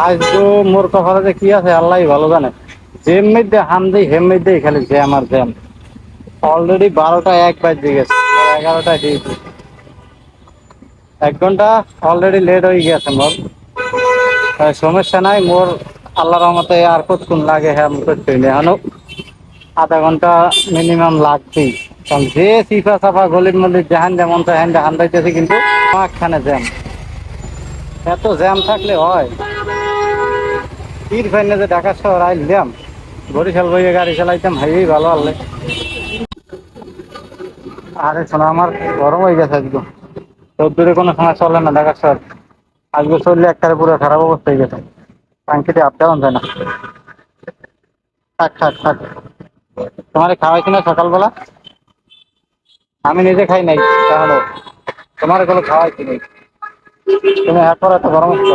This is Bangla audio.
আজ তো মোর কপালে যে কি আছে আল্লাহ ভালো জানে। জেম মধ্যে হাম দিই হেম মধ্যেই খালি জ্যাম আর জ্যাম। অলরেডি 12টা 1 বাজে গেছে, 11টায় দিয়েছি। 1 ঘন্টা অলরেডি লেট হয়ে গেছে মোর। সমস্যা নাই মোর, আল্লাহর রহমতে আর কতক্ষণ লাগে হ্যাঁ আমি করতে এখনো আধা ঘন্টা মিনিমাম লাগবেই। কারণ যে চিপা চাপা গলির মধ্যে যেহান যেমন তেহান দেখান যাইতেছে, কিন্তু মাঝখানে জ্যাম। এত জ্যাম থাকলে হয়? তীর ফাইনে যে ঢাকা শহর আইলাম, বরিশাল বইয়ে গাড়ি চালাইতাম হাইই ভালো আনলে। আরে শোনো, আমার গরম হয়ে গেছে একদম। রোদ্দুরে কোনো সময় চলে না ঢাকা শহর। আজকে চললে একবারে পুরো খারাপ অবস্থা হয়ে গেছে, টাঙ্কিতে আপ ডাউন যায় না। থাক থাক থাক, তোমারে খাওয়াইছি না সকালবেলা? আমি নিজে খাই নাই, তাহলে তোমার এগুলো খাওয়াইছি নাই। তুমি এরপর এত গরম হচ্ছ।